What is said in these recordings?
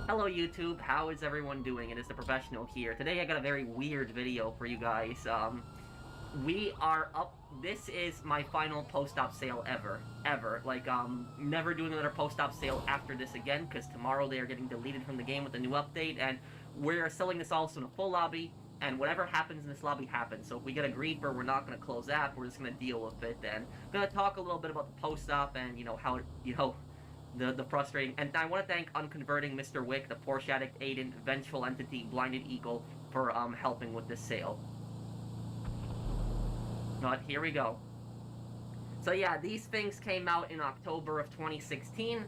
Hello YouTube, how is everyone doing? It is the Professional here. Today I got a very weird video for you guys. We are up, this is my final post-op sale ever. Like, never doing another post-op sale after this again, because tomorrow they are getting deleted from the game with a new update, and we're selling this also in a full lobby, and whatever happens in this lobby happens. So if we get a griefer, we're not going to close that, we're just going to deal with it, and I'm going to talk a little bit about the post-op and, how, the frustrating, and I want to thank Unconverting, Mr. Wick, the Porsche Addict, Aiden, Vengeful Entity, Blinded Eagle, for helping with this sale. But here we go. So yeah, these things came out in October of 2016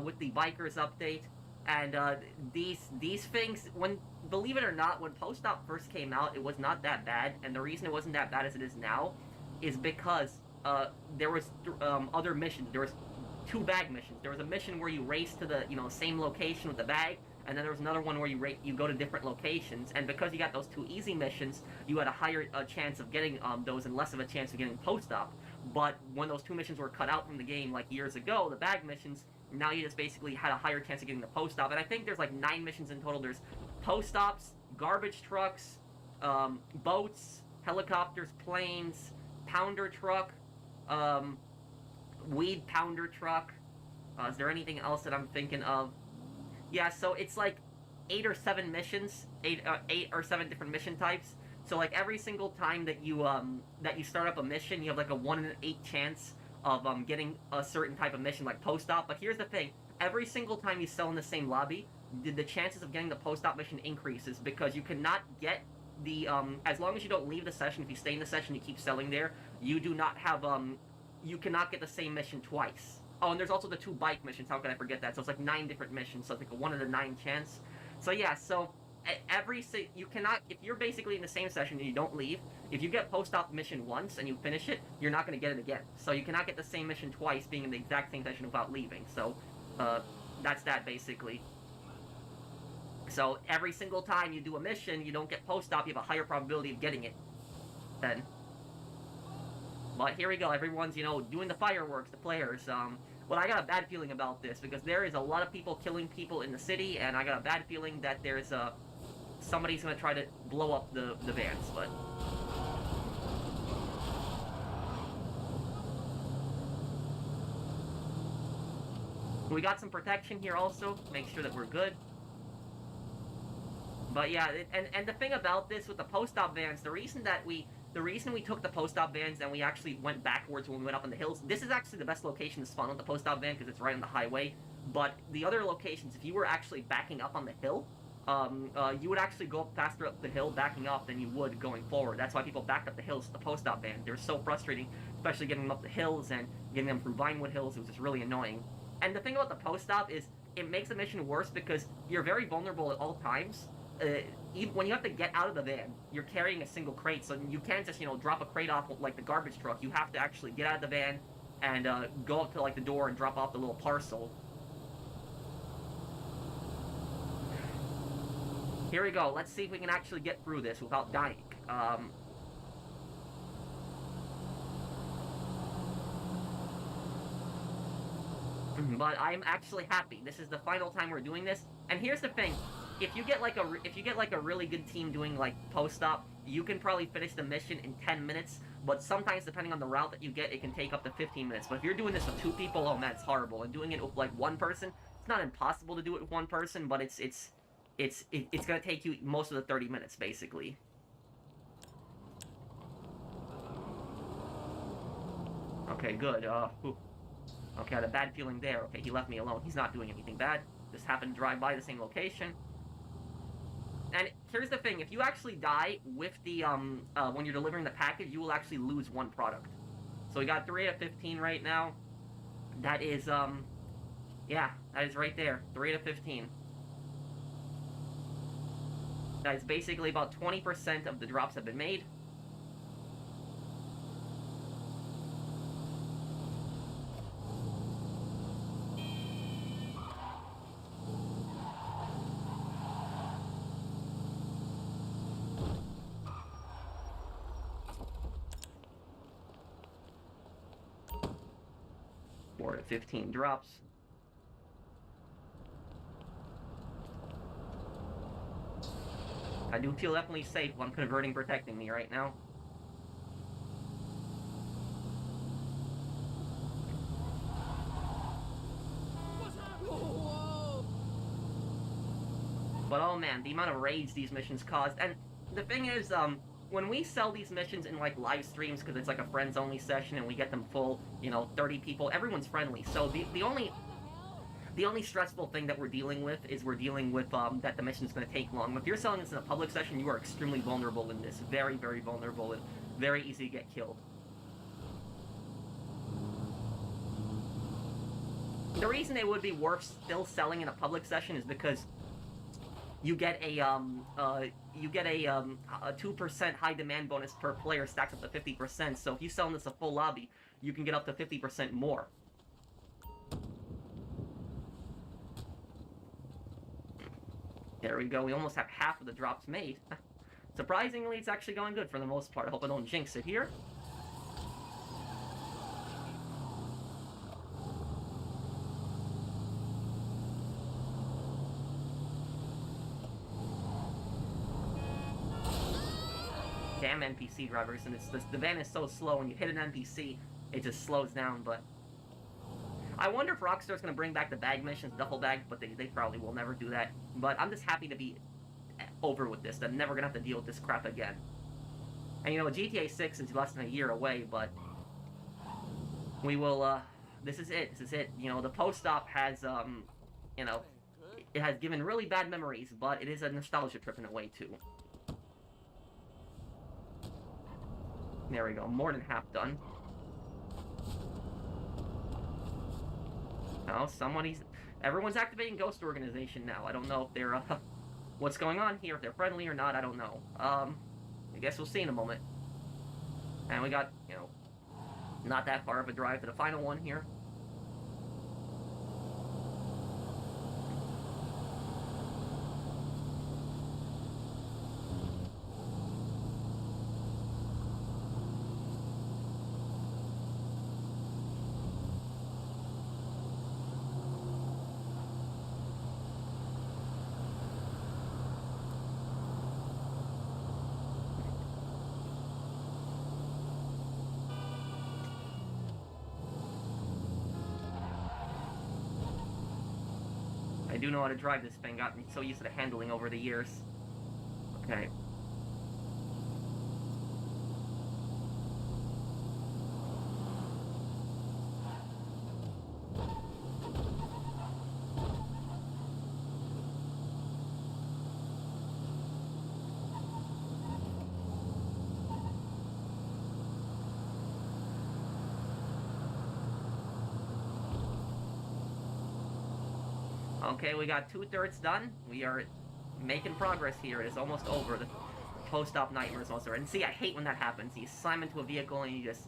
with the Bikers update, and these things, believe it or not, when Post-Op first came out, it was not that bad, and the reason it wasn't that bad as it is now is because there was other missions. There was two bag missions. There was a mission where you race to the same location with the bag, and then there was another one where you go to different locations. And because you got those two easy missions, you had a higher chance of getting those and less of a chance of getting post-op. But when those two missions were cut out from the game like years ago, the bag missions, now you just basically had a higher chance of getting the post-op. And I think there's like 9 missions in total. There's post-ops, garbage trucks, boats, helicopters, planes, pounder truck, weed pounder truck. Is there anything else that I'm thinking of? Yeah, so it's like 8 or 7 missions, 8 or 7 different mission types. So like every single time that you start up a mission, you have like a 1 in 8 chance of getting a certain type of mission, like post-op. But here's the thing: every single time you sell in the same lobby, the chances of getting the post-op mission increases, because you cannot get the as long as you don't leave the session. If you stay in the session, you keep selling there, you do not have you cannot get the same mission twice. Oh, and there's also the 2 bike missions. How could I forget that? So it's like 9 different missions. So it's like a 1 in a 9 chance. So yeah, so you cannot, if you're basically in the same session and you don't leave, if you get post-op mission once and you finish it, you're not going to get it again. So you cannot get the same mission twice being in the exact same session without leaving. So that's that basically. So every single time you do a mission, you don't get post-op, you have a higher probability of getting it then. But here we go, everyone's, doing the fireworks, the players. Well, I got a bad feeling about this, because there is a lot of people killing people in the city, and I got a bad feeling that there's, somebody's gonna try to blow up the vans, but... We got some protection here also, to make sure that we're good. But yeah, and the thing about this with the post-op vans, the reason we took the post-op vans and we actually went backwards when we went up on the hills, this is actually the best location to spawn with the post-op van, because it's right on the highway. But the other locations, if you were actually backing up on the hill, you would actually go up faster up the hill backing up than you would going forward. That's why people backed up the hills to the post-op van. They're so frustrating, especially getting them up the hills and getting them through Vinewood Hills. It was just really annoying. And the thing about the post-op is, it makes the mission worse because you're very vulnerable at all times. Even when you have to get out of the van, you're carrying a single crate, so you can't just, drop a crate off like the garbage truck. You have to actually get out of the van and go up to, like, the door and drop off the little parcel. Here we go. Let's see if we can actually get through this without dying. But I'm actually happy. This is the final time we're doing this. And here's the thing. If you get like a really good team doing like post-op, you can probably finish the mission in 10 minutes, but sometimes depending on the route that you get, it can take up to 15 minutes. But if you're doing this with 2 people, oh man, it's horrible. And doing it with like 1 person, it's not impossible to do it with 1 person, but it's gonna take you most of the 30 minutes basically. Okay, good. Okay, I had a bad feeling there. Okay, he left me alone. He's not doing anything bad. Just happened to drive by the same location. And here's the thing, if you actually die with the, when you're delivering the package, you will actually lose 1 product. So we got 3 out of 15 right now. That is, yeah, that is right there, 3 out of 15. That is basically about 20% of the drops have been made. More than 15 drops. I do feel definitely safe when converting protecting me right now. But oh man, the amount of rage these missions caused. And the thing is, when we sell these missions in like live streams, because it's like a friends only session and we get them full, 30 people, everyone's friendly. So the only stressful thing that we're dealing with is that the mission's going to take long. If you're selling this in a public session, you are extremely vulnerable in this. Very, very vulnerable and very easy to get killed. The reason it would be worth still selling in a public session is because you get a 2% high demand bonus per player stacks up to 50%. So if you sell this a full lobby, you can get up to 50% more. There we go. We almost have half of the drops made. Surprisingly, it's actually going good for the most part. I hope I don't jinx it here. Damn NPC drivers, and the van is so slow. When you hit an NPC, it just slows down. But I wonder if Rockstar's going to bring back the bag missions, duffel bag, but they probably will never do that. But I'm just happy to be over with this. I'm never going to have to deal with this crap again. And GTA 6 is less than a year away, but we will, this is it. The post-op has, it has given really bad memories, but it is a nostalgia trip in a way, too. There we go, more than half done. Oh, everyone's activating Ghost Organization now. I don't know if they're, what's going on here, if they're friendly or not, I don't know. I guess we'll see in a moment. And we got, not that far of a drive to the final one here. I do know how to drive this thing. Got me so used to the handling over the years. Okay. Okay, we got 2/3 done. We are making progress here. It is almost over. The post-op nightmare is almost over. And see, I hate when that happens. You slam into a vehicle and you just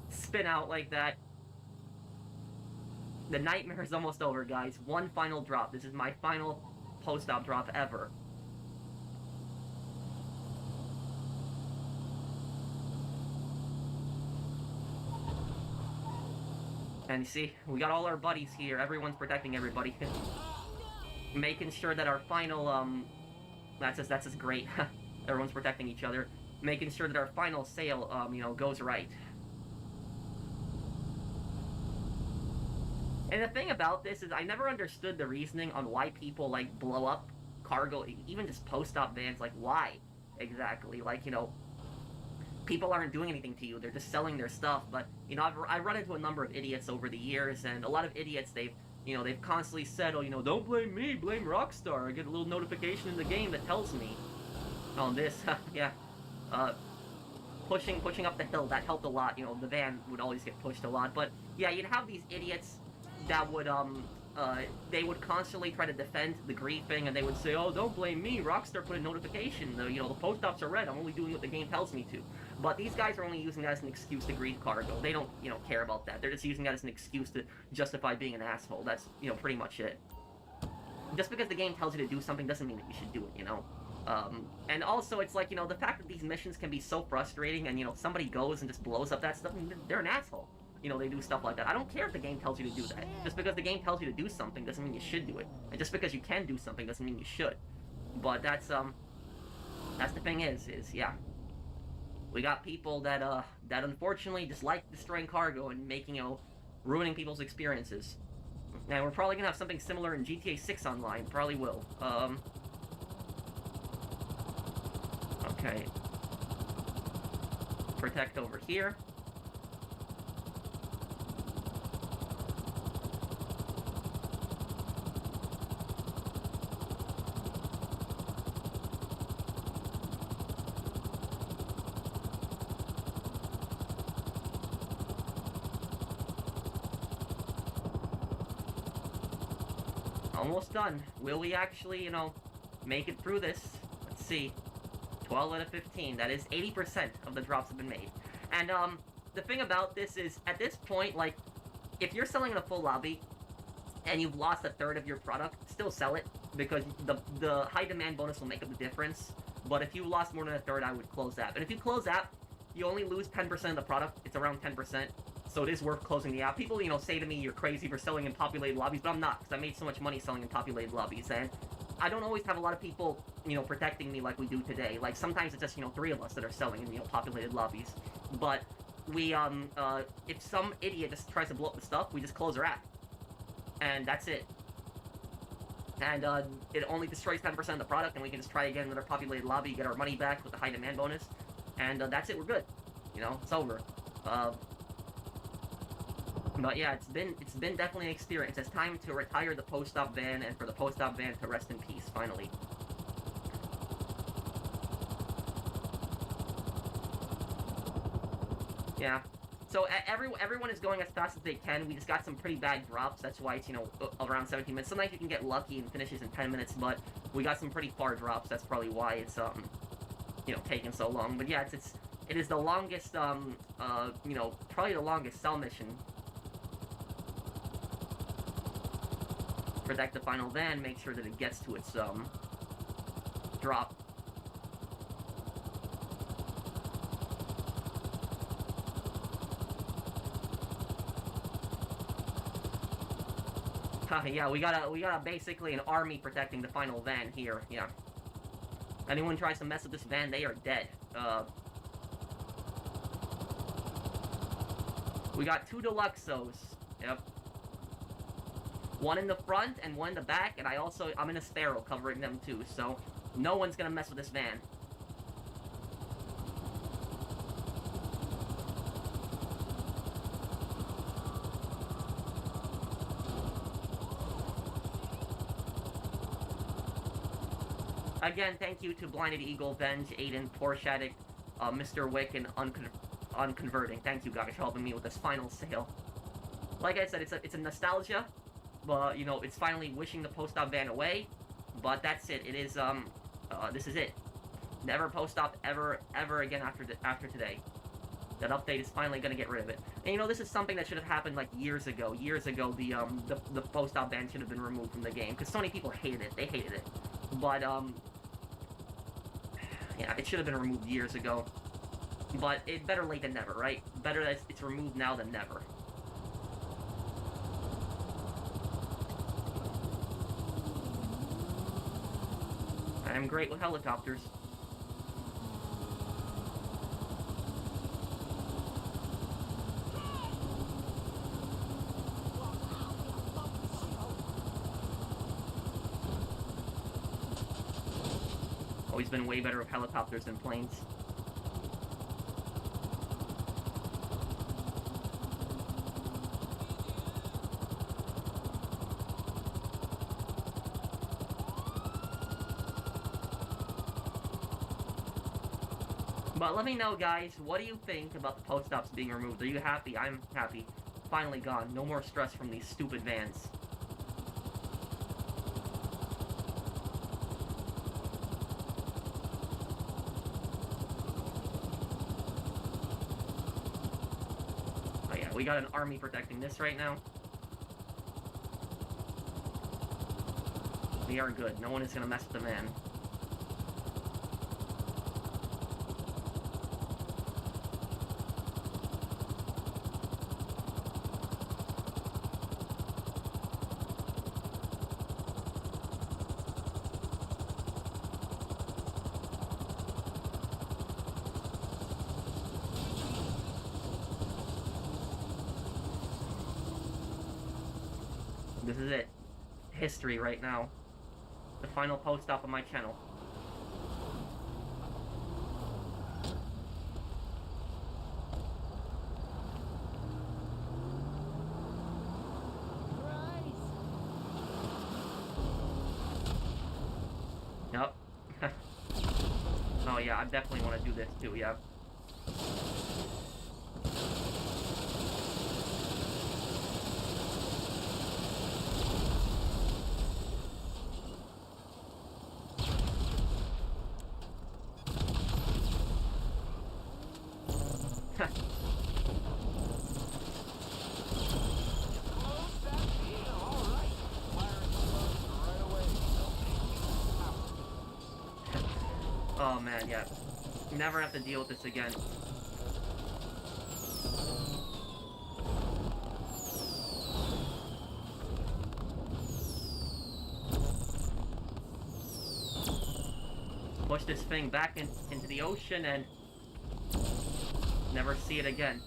spin out like that. The nightmare is almost over, guys. One final drop. This is my final post-op drop ever. And you see, we got all our buddies here. Everyone's protecting everybody. Making sure that our final, that's just great. Everyone's protecting each other. Making sure that our final sale, goes right. And the thing about this is I never understood the reasoning on why people, like, blow up cargo, even just post-op vans. Like, why exactly? Like, people aren't doing anything to you. They're just selling their stuff. But, I've run into a number of idiots over the years, and a lot of idiots, they've constantly said, oh, don't blame me, blame Rockstar. I get a little notification in the game that tells me. Oh, this, yeah. Pushing up the hill, that helped a lot. The van would always get pushed a lot. But, yeah, you'd have these idiots that would, they would constantly try to defend the griefing, and they would say, oh, don't blame me, Rockstar put a notification, the post-ops are red, I'm only doing what the game tells me to. But these guys are only using that as an excuse to grief cargo. They don't, care about that. They're just using that as an excuse to justify being an asshole. That's, pretty much it. Just because the game tells you to do something doesn't mean that you should do it, And also, it's like, the fact that these missions can be so frustrating, and, somebody goes and just blows up that stuff, they're an asshole. They do stuff like that. I don't care if the game tells you to do that. Just because the game tells you to do something doesn't mean you should do it. And just because you can do something doesn't mean you should. But that's, That's the thing is yeah, we got people that that unfortunately just like destroying cargo and making, you know, ruining people's experiences. And we're probably gonna have something similar in GTA 6 Online. Probably will. Okay. Protect over here. Almost done. Will we actually, you know, make it through this? Let's see. 12 out of 15. That is 80% of the drops have been made. And, the thing about this is, at this point, like, if you're selling in a full lobby, and you've lost a third of your product, still sell it, because the high demand bonus will make up the difference. But if you lost more than a third, I would close app. And if you close app, you only lose 10% of the product. It's around 10%. So it is worth closing the app. People, you know, say to me, you're crazy for selling in populated lobbies, but I'm not, because I made so much money selling in populated lobbies, and I don't always have a lot of people, you know, protecting me like we do today. Like, sometimes it's just, you know, 3 of us that are selling in, you know, populated lobbies. But we, if some idiot just tries to blow up the stuff, we just close our app. And that's it. And, it only destroys 10% of the product, and we can just try again in another populated lobby, get our money back with the high demand bonus, and, that's it, we're good. You know, it's over. But yeah, it's been definitely an experience. It's time to retire the post-op van, and for the post-op van to rest in peace, finally. Yeah. So everyone is going as fast as they can. We just got some pretty bad drops. That's why it's, you know, around 17 minutes. Sometimes you can get lucky and finishes in 10 minutes, but we got some pretty far drops. That's probably why it's you know, taking so long. But yeah, it is the longest you know, probably the longest cell mission. Protect the final van, make sure that it gets to its drop. Yeah, we got basically an army protecting the final van here. Yeah. Anyone tries to mess with this van, they are dead. We got 2 Deluxos. Yep. One in the front and one in the back, and I'm in a Sparrow covering them too, so no one's gonna mess with this van. Again, thank you to Blinded Eagle, Venge, Aiden, Porsche Addict, Mr. Wick, and Unconverting. Thank you guys for helping me with this final sale. Like I said, it's a nostalgia. You know, it's finally wishing the post-op van away, but that's it. It is, this is it. Never post-op ever again after today. That update is finally gonna get rid of it. And you know, this is something that should have happened like years ago. Years ago, the post-op ban should have been removed from the game, because so many people hated it. They hated it. But, yeah, it should have been removed years ago. But it better late than never, right? Better that it's removed now than never. I'm great with helicopters. Always been way better with helicopters than planes. But let me know, guys, what do you think about the post-ops being removed? Are you happy? I'm happy. Finally gone. No more stress from these stupid vans. Oh yeah, we got an army protecting this right now. We are good. No one is gonna mess with the van. This is it. History right now. The final post stop on my channel. Yep. Oh yeah, I definitely want to do this too, yeah. Oh man, yeah. Never have to deal with this again. Push this thing back into the ocean and never see it again.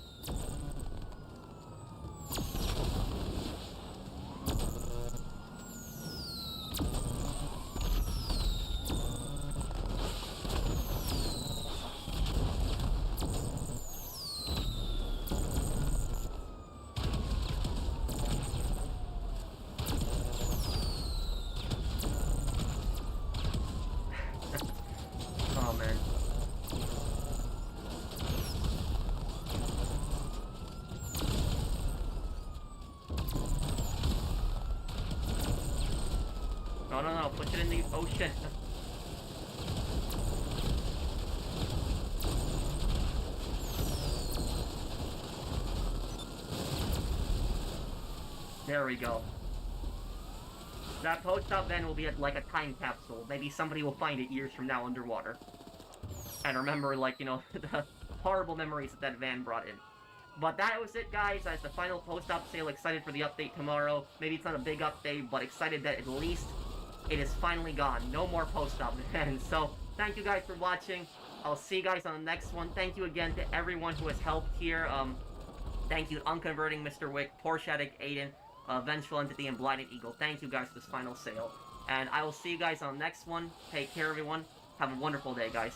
Oh man. No, push it in the ocean. There we go. That post stop then will be like a time capsule. Maybe somebody will find it years from now underwater. And remember, like, you know, the horrible memories that van brought in. But that was it, guys. That's the final post-op sale. Excited for the update tomorrow. Maybe it's not a big update, but excited that at least it is finally gone. No more post-op. And so, thank you guys for watching. I'll see you guys on the next one. Thank you again to everyone who has helped here. Thank you, Unconverting Mr. Wick, Porsche Addict Aiden, Vengeful Entity, and Blinded Eagle. Thank you guys for this final sale. And I will see you guys on the next one. Take care, everyone. Have a wonderful day, guys.